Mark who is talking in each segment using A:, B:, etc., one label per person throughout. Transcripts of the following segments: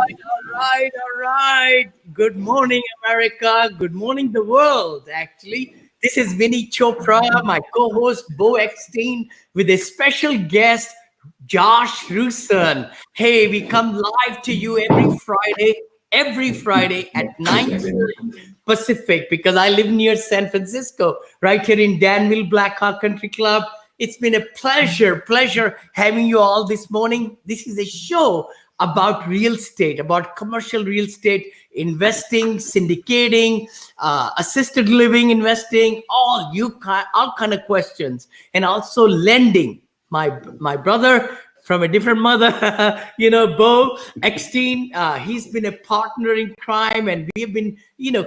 A: All right. Good morning, America. Good morning, the world. Actually, this is Vinney Chopra, my co-host Beau Eckstein, with a special guest, Josh Roosen. Hey, we come live to you every Friday at 9:30 Pacific, because I live near San Francisco, right here in Danville Black Hawk Country Club. It's been a pleasure having you all this morning. This is a show about real estate, about commercial real estate investing, syndicating, assisted living investing, all kind of questions, and also lending. My brother from a different mother, Beau Eckstein. He's been a partner in crime, and we have been,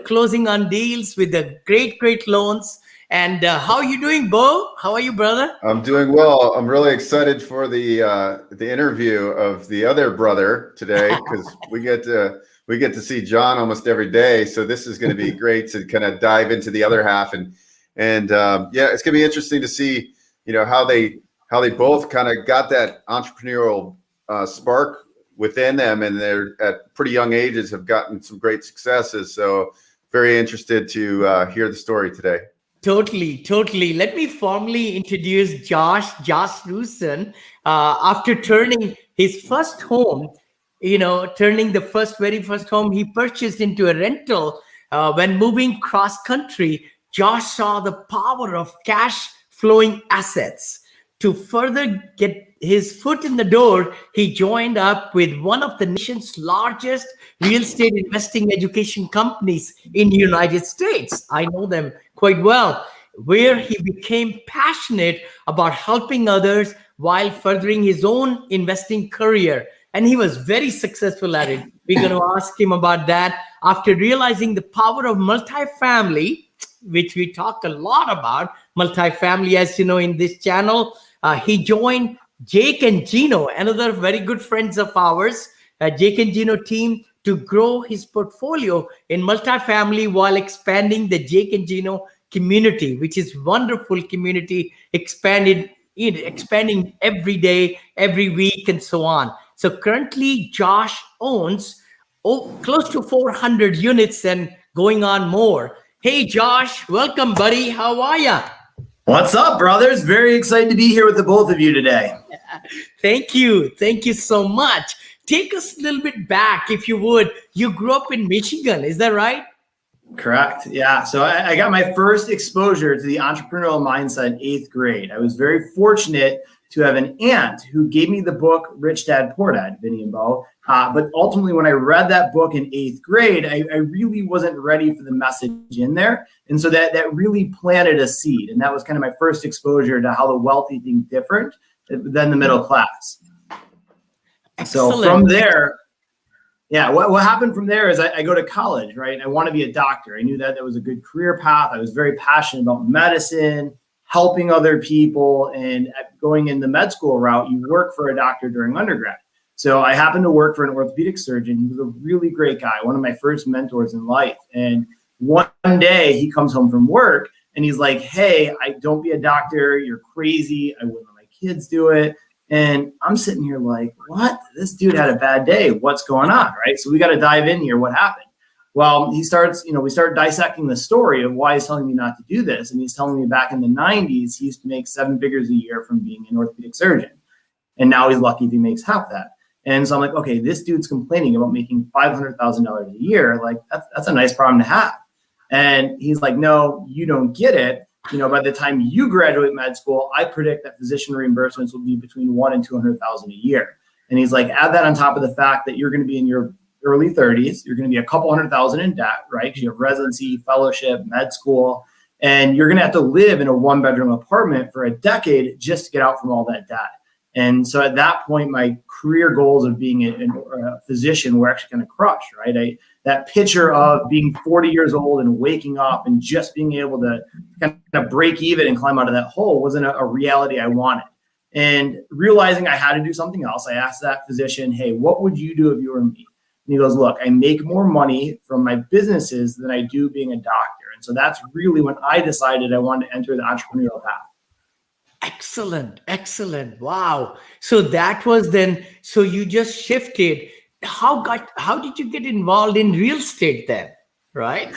A: closing on deals with the great loans. And how are you doing, Beau? How are you, brother?
B: I'm doing well. I'm really excited for the interview of the other brother today, because we get to see John almost every day. So this is going to be great to kind of dive into the other half, and yeah, it's going to be interesting to see how they both kind of got that entrepreneurial spark within them, and they're at pretty young ages have gotten some great successes. So very interested to hear the story today.
A: Totally. Let me formally introduce Josh Roosen. After turning his first home, turning the very first home he purchased into a rental, when moving cross country, Josh saw the power of cash flowing assets. To further get his foot in the door, he joined up with one of the nation's largest real estate investing education companies in the United States. I know them quite well, where he became passionate about helping others while furthering his own investing career. And he was very successful at it. We're going to ask him about that. After realizing the power of multifamily, which we talk a lot about, multifamily, as you know, in this channel, he joined Jake and Gino, another very good friends of ours, Jake and Gino team, to grow his portfolio in multifamily while expanding the Jake and Gino community, which is wonderful community, expanding every day, every week, and so on. So currently, Josh owns close to 400 units and going on more. Hey, Josh, welcome, buddy. How are you?
C: What's up, brothers? Very excited to be here with the both of you today.
A: Thank you. Thank you so much. Take us a little bit back, if you would. You grew up in Michigan, is that right?
C: Correct. Yeah. So I got my first exposure to the entrepreneurial mindset in 8th grade. I was very fortunate to have an aunt who gave me the book Rich Dad Poor Dad, Vinney and Beau. But ultimately, when I read that book in 8th grade, I really wasn't ready for the message in there. And so that really planted a seed. And that was kind of my first exposure to how the wealthy think different than the middle class.
A: Excellent.
C: So from there, yeah, what happened from there is I go to college, right? I want to be a doctor. I knew that was a good career path. I was very passionate about medicine, helping other people, and going in the med school route, you work for a doctor during undergrad. So I happened to work for an orthopedic surgeon. He was a really great guy, one of my first mentors in life. And one day he comes home from work and he's like, hey, don't be a doctor. You're crazy. I wouldn't let my kids do it. And I'm sitting here like, what? This dude had a bad day. What's going on, right? So we got to dive in here. What happened? Well, we start dissecting the story of why he's telling me not to do this. And he's telling me back in the 90s, he used to make 7 figures a year from being an orthopedic surgeon. And now he's lucky if he makes half that. And so I'm like, okay, this dude's complaining about making $500,000 a year. Like, that's a nice problem to have. And he's like, no, you don't get it. By the time you graduate med school, I predict that physician reimbursements will be between $100,000 and $200,000 a year. And he's like, add that on top of the fact that you're going to be in your early 30s. You're going to be a couple $100,000 in debt, right? You have residency, fellowship, med school, and you're going to have to live in a 1-bedroom apartment for a decade just to get out from all that debt. And so at that point, my career goals of being a physician were actually going to crush, right? That picture of being 40 years old and waking up and just being able to kind of break even and climb out of that hole wasn't a reality I wanted. And realizing I had to do something else, I asked that physician, hey, what would you do if you were me? And he goes, look, I make more money from my businesses than I do being a doctor. And so that's really when I decided I wanted to enter the entrepreneurial path.
A: Excellent. Wow. So that was then, so you just shifted how did you get involved in real estate then, right?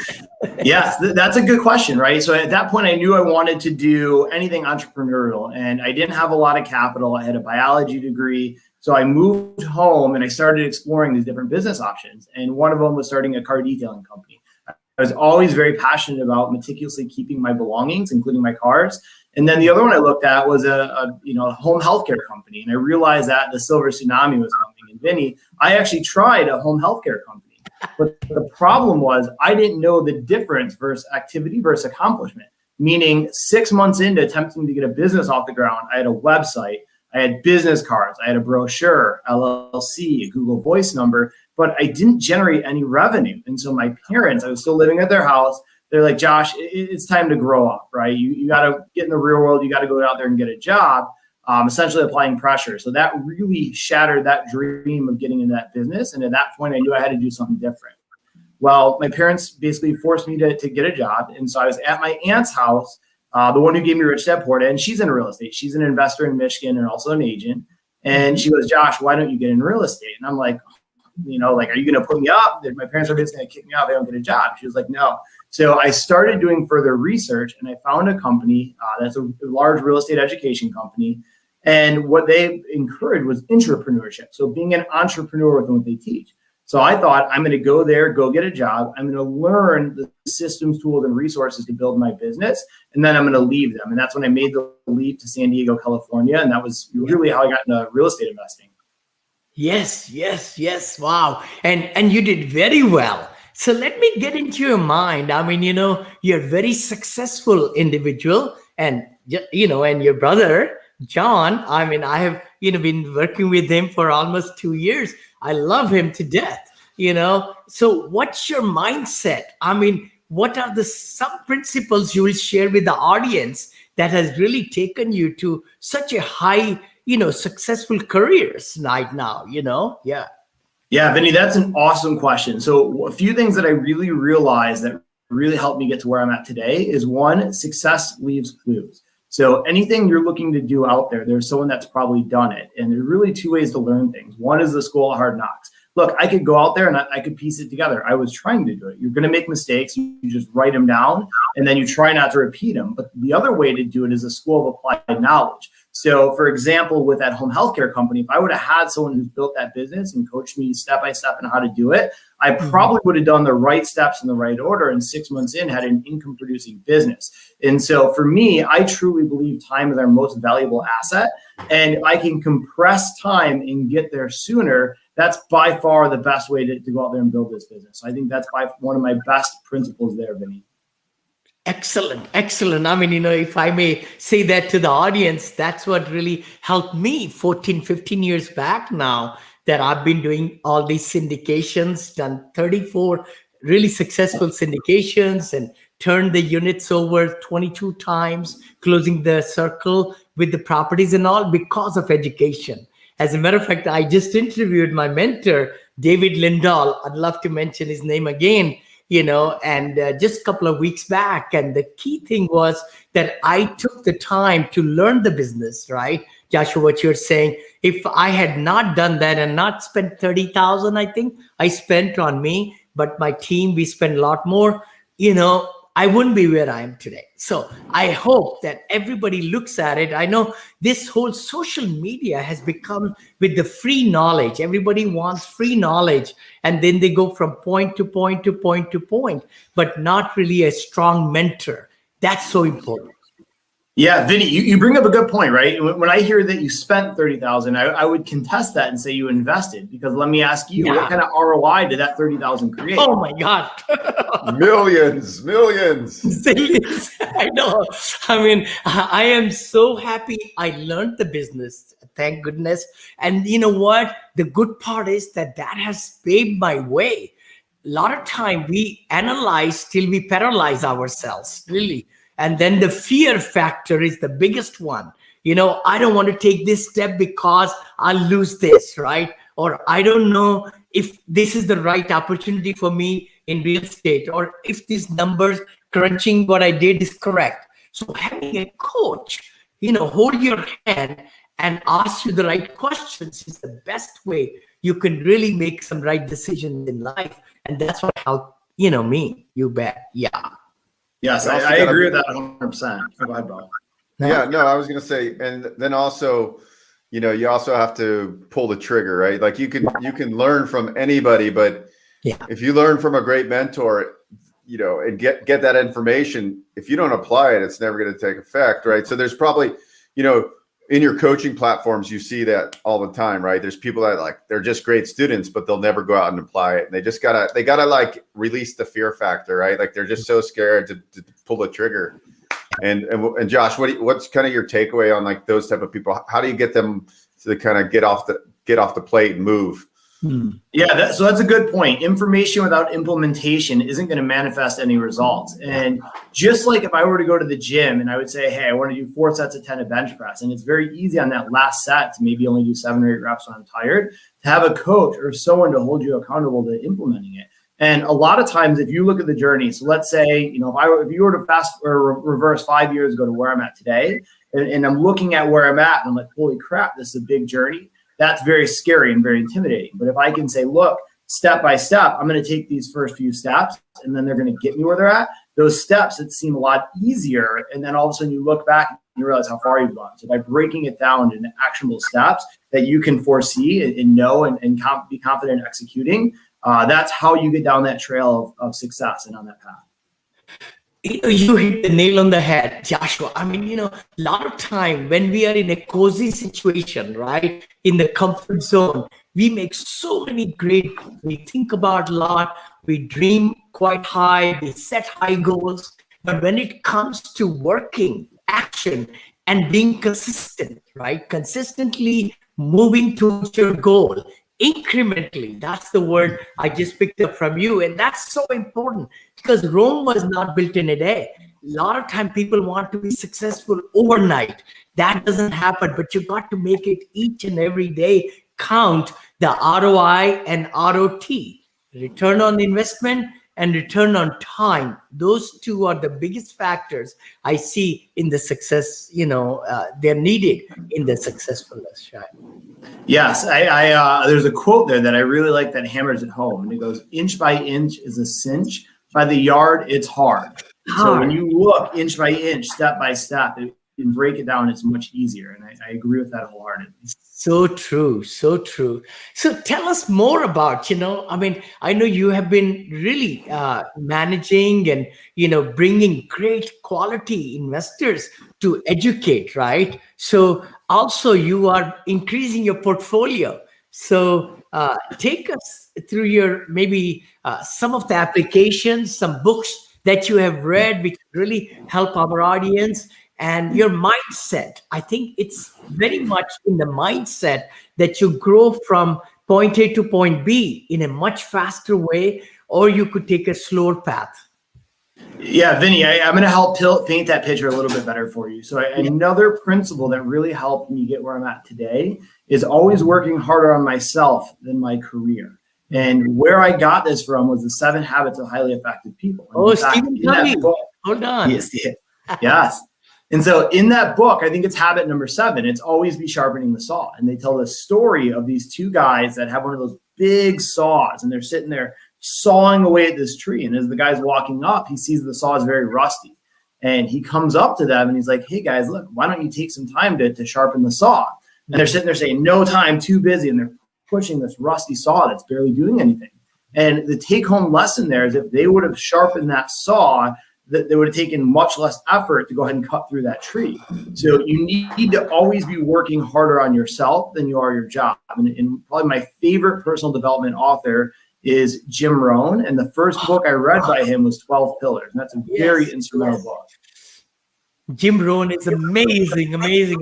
C: Yes, that's a good question, right? So at that point, I knew I wanted to do anything entrepreneurial, and I didn't have a lot of capital. I had a biology degree. So I moved home and I started exploring these different business options. And one of them was starting a car detailing company. I was always very passionate about meticulously keeping my belongings, including my cars. And then the other one I looked at was a home healthcare company. And I realized that the silver tsunami was coming in Vinney. I actually tried a home healthcare company. But the problem was I didn't know the difference versus activity versus accomplishment, meaning 6 months into attempting to get a business off the ground, I had a website, I had business cards, I had a brochure, LLC, a Google Voice number, but I didn't generate any revenue. And so my parents, I was still living at their house. They're like, Josh, it's time to grow up, right? You got to get in the real world. You got to go out there and get a job, essentially applying pressure. So that really shattered that dream of getting into that business. And at that point, I knew I had to do something different. Well, my parents basically forced me to get a job. And so I was at my aunt's house, the one who gave me Rich Dad Poor Dad, and she's in real estate. She's an investor in Michigan and also an agent. And she goes, Josh, why don't you get in real estate? And I'm like, are you going to put me up? My parents are basically going to kick me out if I don't get a job. She was like, no. So I started doing further research, and I found a company that's a large real estate education company. And what they encouraged was entrepreneurship. So being an entrepreneur within what they teach. So I thought, I'm going to go there, go get a job. I'm going to learn the systems, tools, and resources to build my business. And then I'm going to leave them. And that's when I made the leap to San Diego, California. And that was really how I got into real estate investing.
A: Yes. Wow. And you did very well. So let me get into your mind. I mean, you're a very successful individual, and and your brother, John, I mean, I have, been working with him for almost 2 years. I love him to death, So what's your mindset? I mean, what are some principles you will share with the audience that has really taken you to such a high, successful careers right now, Yeah.
C: Yeah, Vinney, that's an awesome question. So a few things that I really realized that really helped me get to where I'm at today is one, success leaves clues. So anything you're looking to do out there, there's someone that's probably done it. And there's really two ways to learn things. One is the school of hard knocks. Look, I could go out there and I could piece it together. I was trying to do it. You're going to make mistakes. You just write them down and then you try not to repeat them. But the other way to do it is a school of applied knowledge. So for example, with that home healthcare company, if I would have had someone who's built that business and coached me step by step on how to do it, I probably would have done the right steps in the right order, and 6 months in had an income producing business. And so for me, I truly believe time is our most valuable asset. And if I can compress time and get there sooner, that's by far the best way to go out there and build this business. So I think that's by one of my best principles there, Vinney.
A: Excellent. I mean, if I may say that to the audience, that's what really helped me 14, 15 years back now, that I've been doing all these syndications, done 34 really successful syndications and turned the units over 22 times, closing the circle with the properties and all because of education. As a matter of fact, I just interviewed my mentor, David Lindahl. I'd love to mention his name again. And just a couple of weeks back. And the key thing was that I took the time to learn the business, right? Joshua, what you're saying, if I had not done that and not spent 30,000, I think I spent on me, but my team, we spent a lot more, I wouldn't be where I am today. So I hope that everybody looks at it. I know this whole social media has become with the free knowledge. Everybody wants free knowledge. And then they go from point to point to point to point, but not really a strong mentor. That's so important.
C: Yeah, Vinney, you bring up a good point, right? When I hear that you spent 30,000, I would contest that and say you invested, because let me ask you, what kind of ROI did that 30,000 create?
A: Oh my God.
B: Millions.
A: Zillions. I know. I mean, I am so happy I learned the business. Thank goodness. And you know what? The good part is that has paved my way. A lot of time we analyze till we paralyze ourselves, really. And then the fear factor is the biggest one. I don't want to take this step because I'll lose this, right? Or I don't know if this is the right opportunity for me in real estate, or if these numbers crunching what I did is correct. So having a coach, hold your hand and ask you the right questions is the best way you can really make some right decisions in life. And that's what helped, me. You bet. Yeah.
C: Yes, I agree with that 100%. Go ahead, Beau.
B: Yeah, no, I was going to say, and then also, you also have to pull the trigger, right? Like you can learn from anybody, but if you learn from a great mentor, and get that information, if you don't apply it, it's never going to take effect, right? So there's probably, in your coaching platforms, you see that all the time, right? There's people that they're just great students, but they'll never go out and apply it. And they gotta like release the fear factor, right? Like they're just so scared to pull the trigger. And Josh, what's kind of your takeaway on like those type of people? How do you get them to kind of get off the plate and move?
C: Yeah, so that's a good point. Information without implementation isn't going to manifest any results. And just like if I were to go to the gym and I would say, hey, I want to do 4 sets of 10 of bench press, and it's very easy on that last set to maybe only do 7 or 8 reps when I'm tired, to have a coach or someone to hold you accountable to implementing it. And a lot of times, if you look at the journey, so let's say, if you were to fast or reverse 5 years ago to where I'm at today, and I'm looking at where I'm at, and I'm like, holy crap, this is a big journey. That's very scary and very intimidating. But if I can say, look, step by step, I'm going to take these first few steps, and then they're going to get me where they're at. Those steps that seem a lot easier, and then all of a sudden you look back and you realize how far you've gone. So by breaking it down into actionable steps that you can foresee and know and be confident in executing, that's how you get down that trail of success and on that path.
A: You hit the nail on the head, Joshua. I mean, a lot of time when we are in a cozy situation, right, in the comfort zone, we make so many great, we think about a lot, we dream quite high, we set high goals. But when it comes to working, action, and being consistent, right, consistently moving towards your goal, incrementally, that's the word I just picked up from you. And that's so important because Rome was not built in a day. A lot of time people want to be successful overnight. That doesn't happen, but you got to make it each and every day count, the ROI and ROT, return on investment and return on time. Those two are the biggest factors I see in the success, they're needed in the successfulness, right?
C: Yes, there's a quote there that I really like that hammers it home. And it goes, inch by inch is a cinch. By the yard, it's hard. So when you look inch by inch, step by step, and break it down, it's much easier. And I agree with that wholeheartedly.
A: So true. So true. So tell us more about, I know you have been really managing and, bringing great quality investors to educate, right? So also you are increasing your portfolio. So take us through your, maybe some of the applications, some books that you have read, which really help our audience. And your mindset, I think it's very much in the mindset that you grow from point A to point B in a much faster way, or you could take a slower path.
C: Yeah, Vinney, I'm going to help paint that picture a little bit better for you. So another principle that really helped me get where I'm at today is always working harder on myself than my career. And where I got this from was the 7 Habits of Highly Effective People. And
A: Stephen Covey. Hold on.
C: Yes. And so in that book, I think it's habit number 7. It's always be sharpening the saw. And they tell the story of these 2 guys that have one of those big saws, and they're sitting there sawing away at this tree. And as the guy's walking up, he sees the saw is very rusty. And he comes up to them and he's like, hey guys, look, why don't you take some time to sharpen the saw? And they're sitting there saying, no time, too busy. And they're pushing this rusty saw that's barely doing anything. And the take home lesson there is if they would have sharpened that saw, that they would have taken much less effort to go ahead and cut through that tree. So you need to always be working harder on yourself than you are your job. And probably my favorite personal development author is Jim Rohn. And the first book I read by him was 12 Pillars. And that's a very instrumental book.
A: Jim Rohn is amazing.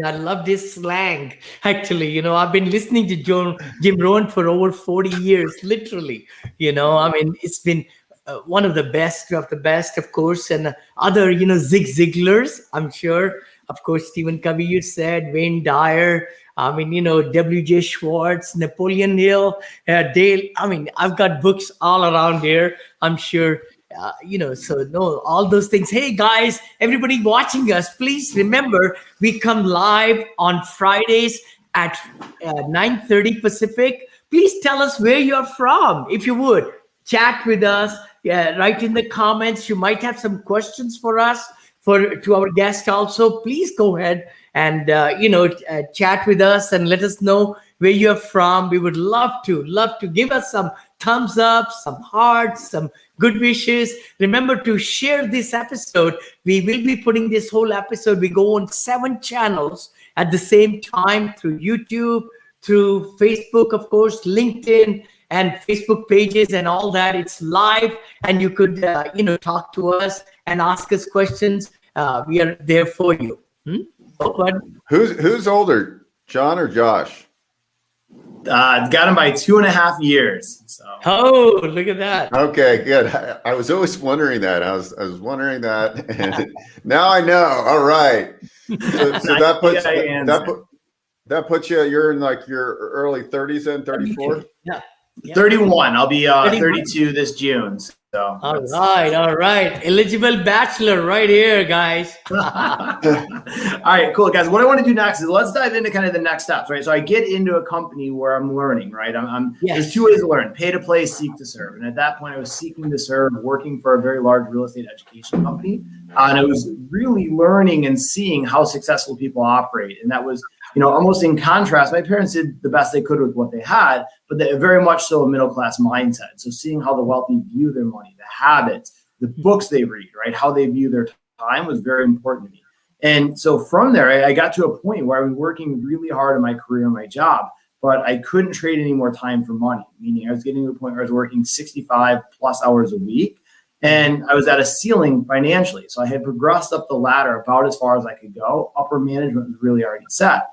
A: I love this slang. Actually, I've been listening to Jim Rohn for over 40 years, literally. It's been one of the best, of course, and other, Zig Ziglars, I'm sure. Of course, Stephen Covey, you said, Wayne Dyer, W.J. Schwartz, Napoleon Hill, Dale. I've got books all around here, I'm sure. All those things. Hey, guys, everybody watching us, please remember, we come live on Fridays at 9:30 Pacific, please tell us where you're from. If you would, chat with us. Yeah, write in the comments. You might have some questions for us, to our guest also. Please go ahead and chat with us and let us know where you're from. We would love to give us some thumbs up, some hearts, some good wishes. Remember to share this episode. We will be putting this whole episode. We go on 7 channels at the same time, through YouTube, through Facebook, of course, LinkedIn, and Facebook pages and all that. It's live, and you could talk to us and ask us questions. We are there for you. But
B: Who's older, John or Josh?
C: Got him by 2.5 years. So.
A: Oh, look at that.
B: Okay, good. I was always wondering that. I was wondering that, and now I know. All right. So that puts you. You're in like your early 30s and 34.
A: Yeah.
C: 31. I'll be 32 this June. So
A: all right. Eligible bachelor right here, guys.
C: All right, cool, guys. What I want to do next is let's dive into kind of the next steps, right? So I get into a company where I'm learning, right? There's 2 ways to learn: pay to play, seek to serve. And at that point, I was seeking to serve, working for a very large real estate education company, and I was really learning and seeing how successful people operate. And that was, almost in contrast. My parents did the best they could with what they had, but they very much so a middle-class mindset. So seeing how the wealthy view their money, the habits, the books they read, right? How they view their time was very important to me. And so from there, I got to a point where I was working really hard in my career and my job, but I couldn't trade any more time for money. Meaning I was getting to a point where I was working 65 plus hours a week, and I was at a ceiling financially. So I had progressed up the ladder about as far as I could go. Upper management was really already set.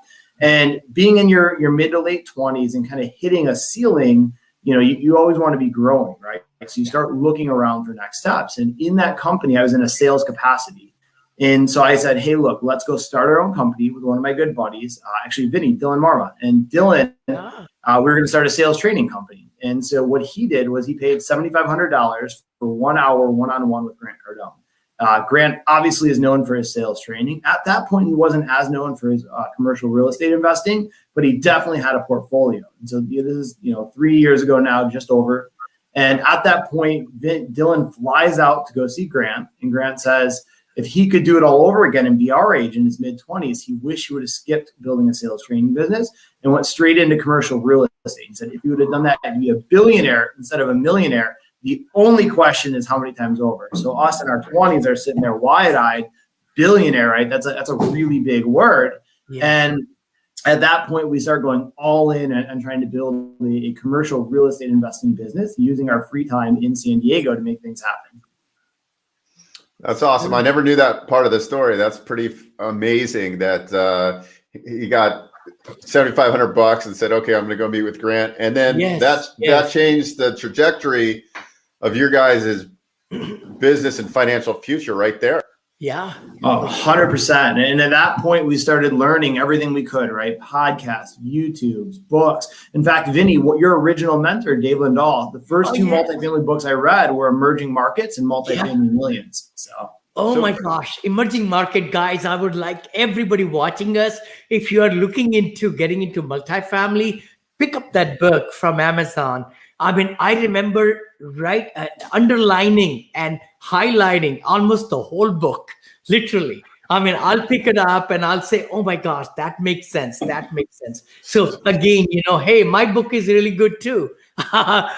C: And being in your mid to late 20s and kind of hitting a ceiling, you always want to be growing, right? So you start looking around for next steps. And in that company, I was in a sales capacity. And so I said, hey, look, let's go start our own company with one of my good buddies, actually Vinney, Dylan Marma. And Dylan, we were going to start a sales training company. And so what he did was he paid $7,500 for 1 hour one-on-one with Grant Cardone. Grant obviously is known for his sales training. At that point, he wasn't as known for his commercial real estate investing, but he definitely had a portfolio. And so this is 3 years ago now, just over. And at that point, Dylan flies out to go see Grant, and Grant says if he could do it all over again and be our age in his mid-20s, he wished he would have skipped building a sales training business and went straight into commercial real estate. He said if you would have done that, you'd be a billionaire instead of a millionaire. The only question is how many times over. So us in our 20s are sitting there wide-eyed, billionaire, right? That's a really big word. Yeah. And at that point, we start going all in and trying to build a commercial real estate investing business using our free time in San Diego to make things happen.
B: That's awesome. I never knew that part of the story. That's pretty amazing that he got $7,500 and said, okay, I'm going to go meet with Grant. And then that changed the trajectory of your guys' business and financial future right there.
A: Yeah.
C: 100%. And at that point, we started learning everything we could, right? Podcasts, YouTubes, books. In fact, Vinney, your original mentor, Dave Lindahl, the first 2 multifamily books I read were Emerging Markets and Multifamily Millions. So
A: my gosh, emerging market guys, I would like everybody watching us, if you are looking into getting into multifamily, pick up that book from Amazon. I mean, I remember underlining and highlighting almost the whole book, literally. I mean, I'll pick it up and I'll say, oh my gosh, that makes sense. That makes sense. So again, hey, my book is really good too.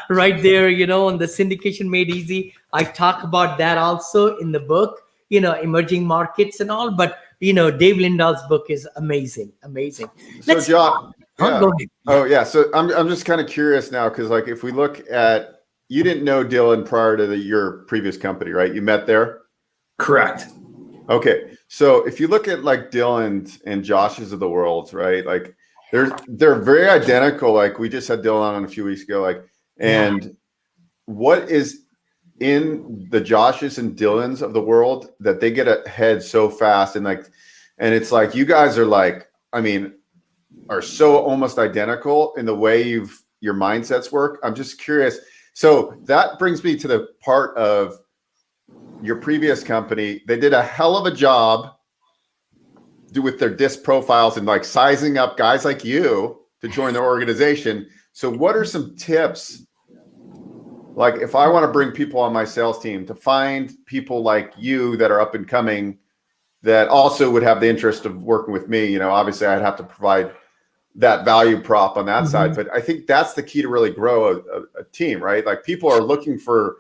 A: Right there, on the syndication made easy. I talk about that also in the book, emerging markets and all, but Dave Lindahl's book is amazing.
B: So John, so I'm just kind of curious now, because like if we look at, you didn't know Dylan prior to your previous company, right? You met there?
C: Correct.
B: Okay. So if you look at like Dylan's and Josh's of the world, right? Like they're very identical. Like we just had Dylan on a few weeks ago, and what is in the Joshes and Dylans of the world that they get ahead so fast, and it's like you guys are so almost identical in the way your mindsets work. I'm just curious. So that brings me to the part of your previous company. They did a hell of a job with their disc profiles and like sizing up guys like you to join their organization. So what are some tips? Like if I want to bring people on my sales team to find people like you that are up and coming that also would have the interest of working with me, obviously I'd have to provide that value prop on that side. But I think that's the key to really grow a team, right? Like people are looking for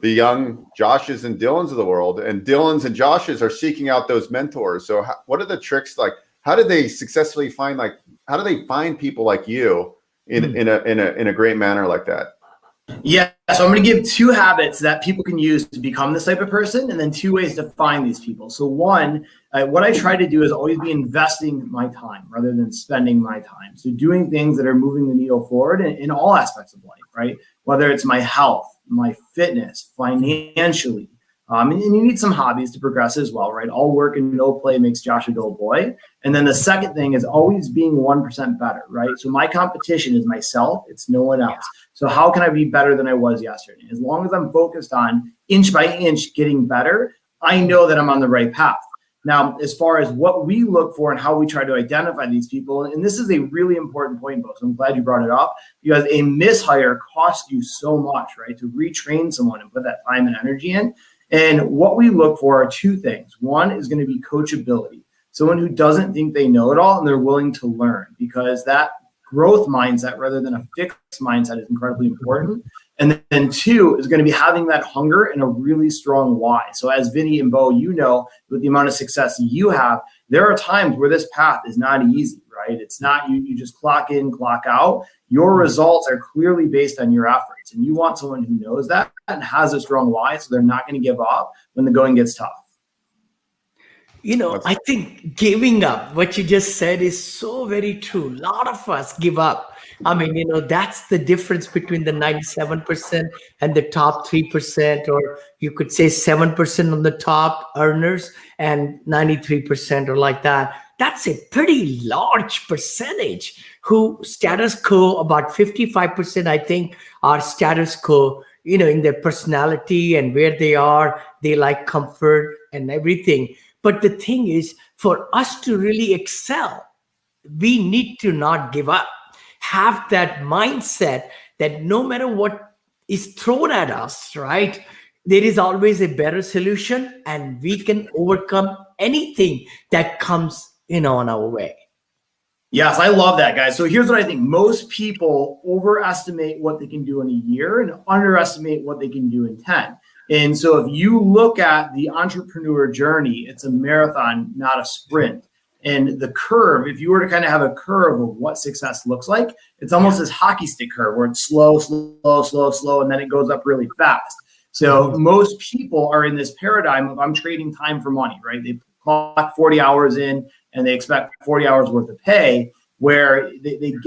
B: the young Joshes and Dylans of the world, and Dylans and Joshes are seeking out those mentors. So what are the tricks? Like, how do they successfully find, how do they find people like you in a great manner like that?
C: Yeah, so I'm going to give 2 habits that people can use to become this type of person, and then 2 ways to find these people. So one, what I try to do is always be investing my time rather than spending my time. So doing things that are moving the needle forward in all aspects of life, right? Whether it's my health, my fitness, financially, and you need some hobbies to progress as well, right? All work and no play makes Josh a dull boy. And then the second thing is always being 1% better, right? So my competition is myself. It's no one else. So how can I be better than I was yesterday? As long as I'm focused on inch by inch getting better, I know that I'm on the right path. Now, as far as what we look for and how we try to identify these people, and this is a really important point, Beau, so I'm glad you brought it up, because a mishire costs you so much, right? To retrain someone and put that time and energy in. And what we look for are 2 things. One is going to be coachability. Someone who doesn't think they know it all and they're willing to learn, because that growth mindset rather than a fixed mindset is incredibly important. And then 2 is going to be having that hunger and a really strong why. So as Vinney and Beau, with the amount of success you have, there are times where this path is not easy, right? It's not you just clock in, clock out. Your results are clearly based on your efforts. And you want someone who knows that and has a strong why, so they're not going to give up when the going gets tough.
A: I think giving up, what you just said is so very true. A lot of us give up. I mean, that's the difference between the 97% and the top 3%, or you could say 7% on the top earners and 93% or like that. That's a pretty large percentage who status quo, about 55%, I think, are status quo, in their personality and where they are. They like comfort and everything. But the thing is, for us to really excel, we need to not give up. Have that mindset that no matter what is thrown at us, right, there is always a better solution and we can overcome anything that comes, on our way.
C: Yes, I love that, guys. So here's what I think. Most people overestimate what they can do in a year and underestimate what they can do in 10. And so if you look at the entrepreneur journey, it's a marathon, not a sprint. And the curve, if you were to kind of have a curve of what success looks like, it's almost this hockey stick curve where it's slow, and then it goes up really fast. So most people are in this paradigm of I'm trading time for money, right? They clock 40 hours in and they expect 40 hours worth of pay, where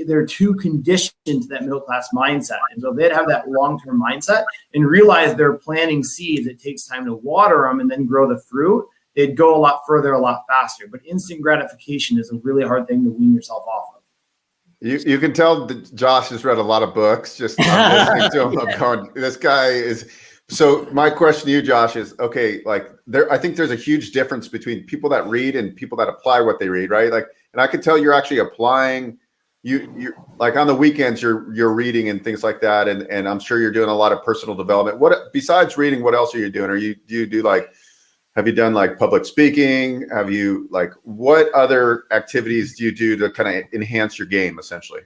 C: they're too conditioned to that middle-class mindset. And so they'd have that long-term mindset and realize they're planting seeds. It takes time to water them and then grow the fruit. They'd go a lot further, a lot faster. But instant gratification is a really hard thing to wean yourself off of.
B: You can tell that Josh has read a lot of books. Just listening to him, I'm going, this guy is. So my question to you, Josh, is okay. I think there's a huge difference between people that read and people that apply what they read, right? And I could tell you're actually applying. You're like on the weekends, you're reading and things like that, and I'm sure you're doing a lot of personal development. What besides reading? What else are you doing? Have you done public speaking? What other activities do you do to kind of enhance your game, essentially?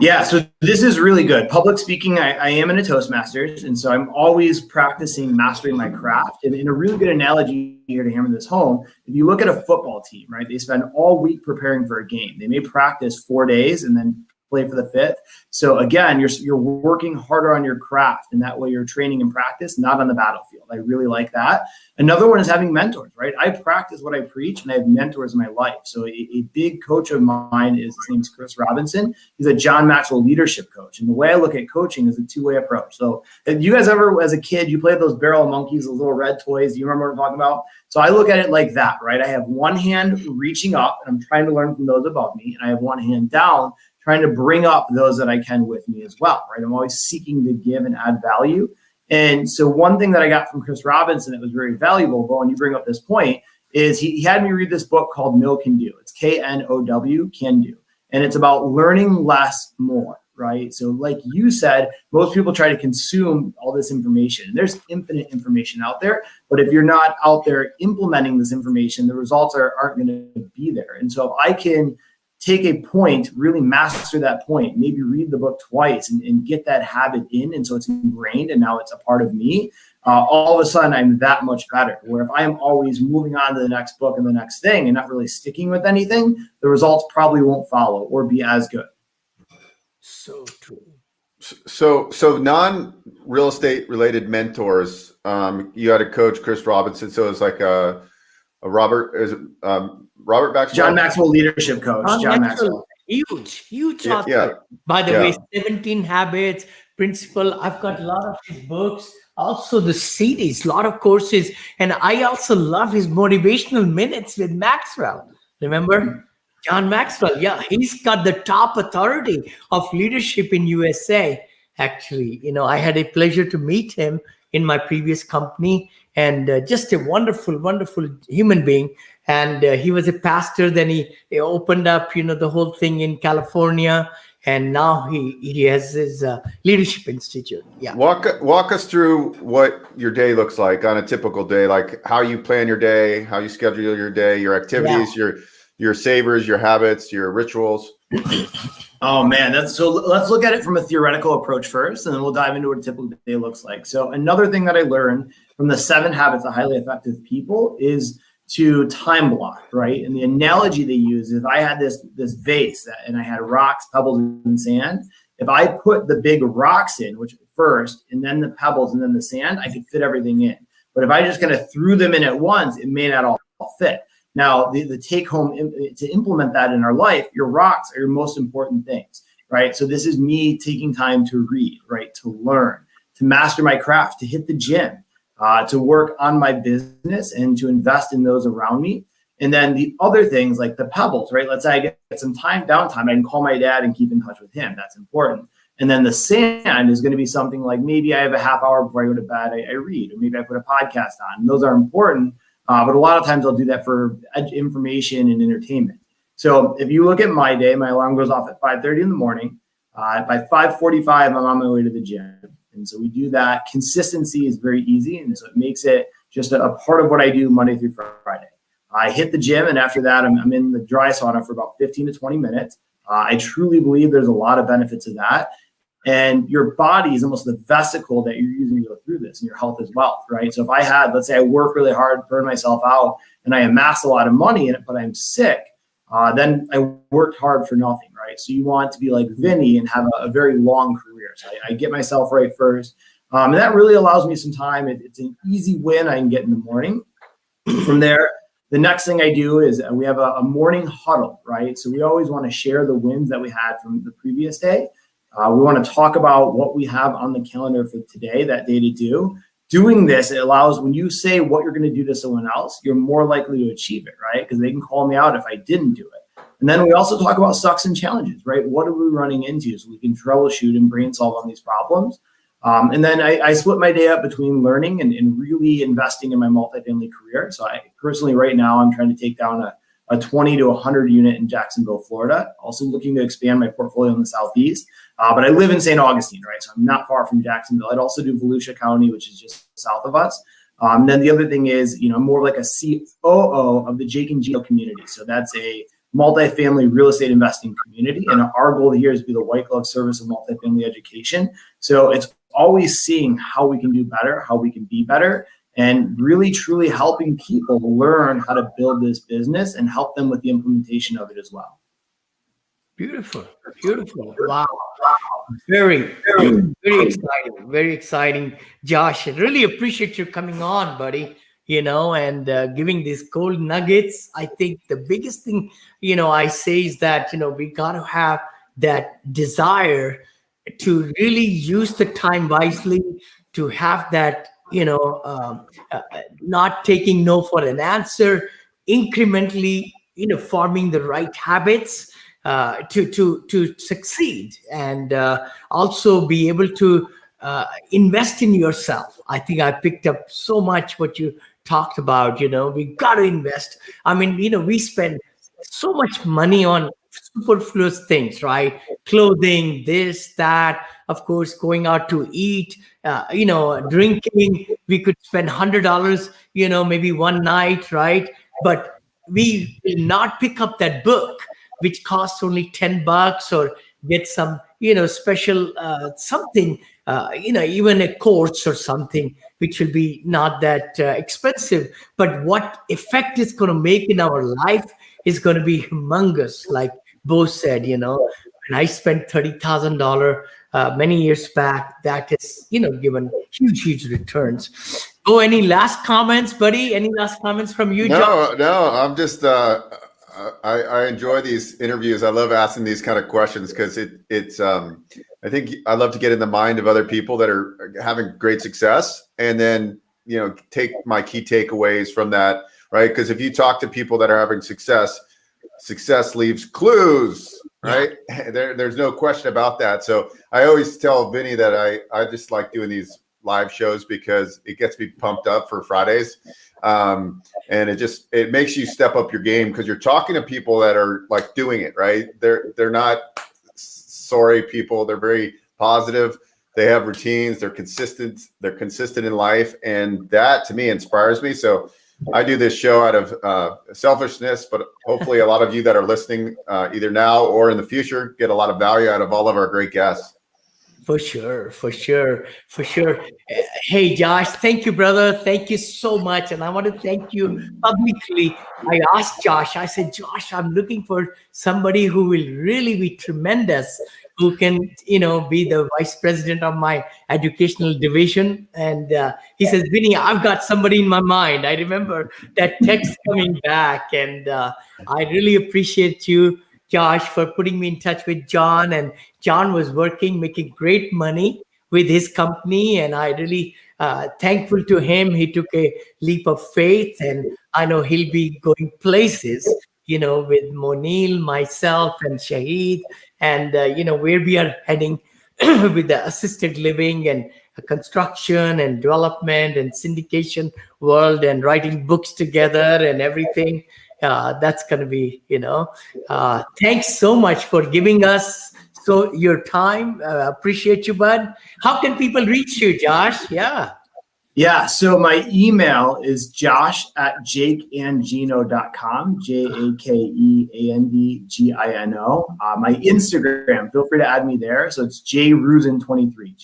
C: Yeah, so this is really good. Public speaking, I am in a Toastmasters, and so I'm always practicing mastering my craft. And in a really good analogy here to hammer this home, if you look at a football team, right, they spend all week preparing for a game. They may practice 4 days and then play for the 5th. So again, you're working harder on your craft, and that way you're training in practice, not on the battlefield. I really like that. Another one is having mentors, right? I practice what I preach, and I have mentors in my life. So a big coach of mine his name's Chris Robinson. He's a John Maxwell leadership coach. And the way I look at coaching is a 2-way approach. So if you guys ever, as a kid, you played those barrel of monkeys, those little red toys, do you remember what I'm talking about? So I look at it like that, right? I have one hand reaching up, and I'm trying to learn from those above me, and I have one hand down, trying to bring up those that I can with me as well, right? I'm always seeking to give and add value. And so one thing that I got from Chris Robinson that was very valuable, Beau, when you bring up this point, is he had me read this book called Know Can Do. It's K-N-O-W, Can Do. And it's about learning less more, right? So like you said, most people try to consume all this information. There's infinite information out there, but if you're not out there implementing this information, the results aren't going to be there. And so if I can take a point, really master that point, maybe read the book twice and get that habit in, and so it's ingrained and now it's a part of me, all of a sudden I'm that much better. Where if I am always moving on to the next book and the next thing and not really sticking with anything, the results probably won't follow or be as good.
A: So true.
B: So non-real estate related mentors, you had a coach, Chris Robinson. So it's like a Robert Maxwell?
C: John Maxwell leadership coach. John Maxwell.
A: Huge author. By the way, 17 Habits, Principle. I've got a lot of his books, also the CDs, a lot of courses. And I also love his motivational minutes with Maxwell. Remember? John Maxwell. Yeah, he's got the top authority of leadership in USA. Actually, I had a pleasure to meet him in my previous company, and just a wonderful human being. And he was a pastor. Then he opened up, the whole thing in California, and now he has his leadership institute. Yeah.
B: Walk us through what your day looks like on a typical day, like how you plan your day, how you schedule your day, your activities, your savers, your habits, your rituals.
C: Oh man, so let's look at it from a theoretical approach first, and then we'll dive into what a typical day looks like. So another thing that I learned from the 7 Habits of Highly Effective People is to time block, right? And the analogy they use is, if I had this vase and I had rocks, pebbles, and sand, if I put the big rocks in, which first, and then the pebbles and then the sand, I could fit everything in. But if I just kind of threw them in at once, it may not all fit. Now, the take home to implement that in our life, your rocks are your most important things, right? So this is me taking time to read, right? To learn, to master my craft, to hit the gym, to work on my business and to invest in those around me. And then the other things like the pebbles, right? Let's say I get some downtime, I can call my dad and keep in touch with him. That's important. And then the sand is going to be something like, maybe I have a half hour before I go to bed, I read, or maybe I put a podcast on. And those are important. But a lot of times I'll do that for information and entertainment. So if you look at my day, my alarm goes off at 5:30 in the morning. By 5:45, I'm on my way to the gym. And so we do that. Consistency is very easy. And so it makes it just a part of what I do Monday through Friday. I hit the gym, and after that, I'm in the dry sauna for about 15 to 20 minutes. I truly believe there's a lot of benefits of that. And your body is almost the vesicle that you're using to go through this, and your health is wealth, right? So if I had, let's say I work really hard, burn myself out, and I amass a lot of money in it, but I'm sick, then I worked hard for nothing, right? So you want to be like Vinney and have a very long career. So I get myself right first. And that really allows me some time. It's an easy win I can get in the morning. From there, the next thing I do is we have a morning huddle, right? So we always want to share the wins that we had from the previous day. We want to talk about what we have on the calendar for today, that day to do. Doing this, it allows, when you say what you're going to do to someone else, you're more likely to achieve it, right? Because they can call me out if I didn't do it. And then we also talk about sucks and challenges, right? What are we running into so we can troubleshoot and brain solve on these problems? And then I split my day up between learning and really investing in my multifamily career. So I personally, right now, I'm trying to take down a 20 to 100 unit in Jacksonville, Florida. Also looking to expand my portfolio in the Southeast. But I live in St. Augustine, right? So I'm not far from Jacksonville. I'd also do Volusia County, which is just south of us. Then the other thing is, I'm more like a COO of the Jake and Gino community. So that's a multifamily real estate investing community. And our goal here is to be the white glove service of multifamily education. So it's always seeing how we can do better, how we can be better, and really truly helping people learn how to build this business and help them with the implementation of it as well.
A: Beautiful. Wow. Very exciting. Very exciting. Josh, I really appreciate you coming on, buddy, and giving these gold nuggets. I think the biggest thing, I say is that, we got to have that desire to really use the time wisely, to have that, not taking no for an answer, incrementally, forming the right habits, to succeed, and also be able to invest in yourself. I think I picked up so much what you talked about. We got to invest. I mean, we spend so much money on superfluous things, right? Clothing, this, that, of course, going out to eat, drinking. We could spend $100, maybe one night, right? But we will not pick up that book, which costs only $10, or get some, special something, even a course or something, which will be not that expensive. But what effect it's going to make in our life is going to be humongous. Like Beau said, when I spent $30,000 many years back, that is, given huge returns. Oh, any last comments, buddy? Any last comments from you, John?
B: No, I'm just I enjoy these interviews. I love asking these kind of questions because it's I think I love to get in the mind of other people that are having great success, and then take my key takeaways from that, right? Because if you talk to people that are having success leaves clues, right? Yeah. There's no question about that. So I always tell Vinney that I just like doing these live shows because it gets me pumped up for Fridays. And it makes you step up your game because you're talking to people that are like doing it, right? They're not sorry people. They're very positive. They have routines. They're consistent in life. And that to me inspires me. So I do this show out of selfishness, but hopefully a lot of you that are listening either now or in the future get a lot of value out of all of our great guests.
A: For sure. Hey, Josh, thank you, brother. Thank you so much. And I want to thank you publicly. I asked Josh, I said, Josh, I'm looking for somebody who will really be tremendous, who can, be the vice president of my educational division. And he says, Vinney, I've got somebody in my mind. I remember that text coming back. And I really appreciate you, Josh, for putting me in touch with John. And John was making great money with his company. And I really thankful to him. He took a leap of faith, and I know he'll be going places, with Monil, myself, and Shahid, and, where we are heading with the assisted living and construction and development and syndication world, and writing books together and everything. That's going to be, thanks so much for giving us your time. Appreciate you, bud. How can people reach you, Josh?
C: Yeah. So my email is josh@jakeandgino.com, JakeandGino. My Instagram, feel free to add me there. So it's jroosen23,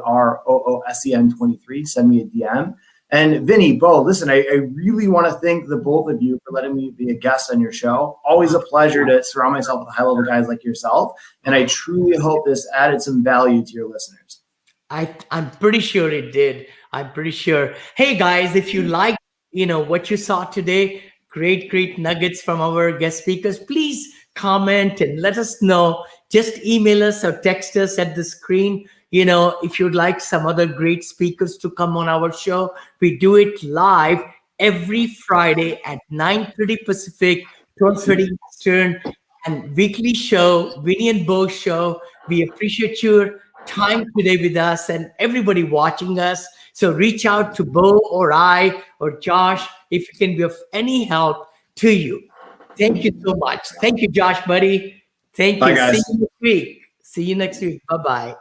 C: JROOSEN23. Send me a DM. And Vinney, Beau, listen, I really want to thank the both of you for letting me be a guest on your show. Always a pleasure to surround myself with high-level guys like yourself. And I truly hope this added some value to your listeners.
A: I'm pretty sure it did. I'm pretty sure. Hey, guys, if you like, what you saw today, great nuggets from our guest speakers, please comment and let us know. Just email us or text us at the screen. If you'd like some other great speakers to come on our show, we do it live every Friday at 9:30 Pacific, 12:30 Eastern, and weekly show, Vinney and Beau show. We appreciate your time today with us and everybody watching us. So reach out to Beau or I or Josh if it can be of any help to you. Thank you so much. Thank you, Josh, buddy. Thank you.
C: Bye, guys.
A: See you next week. Bye-bye.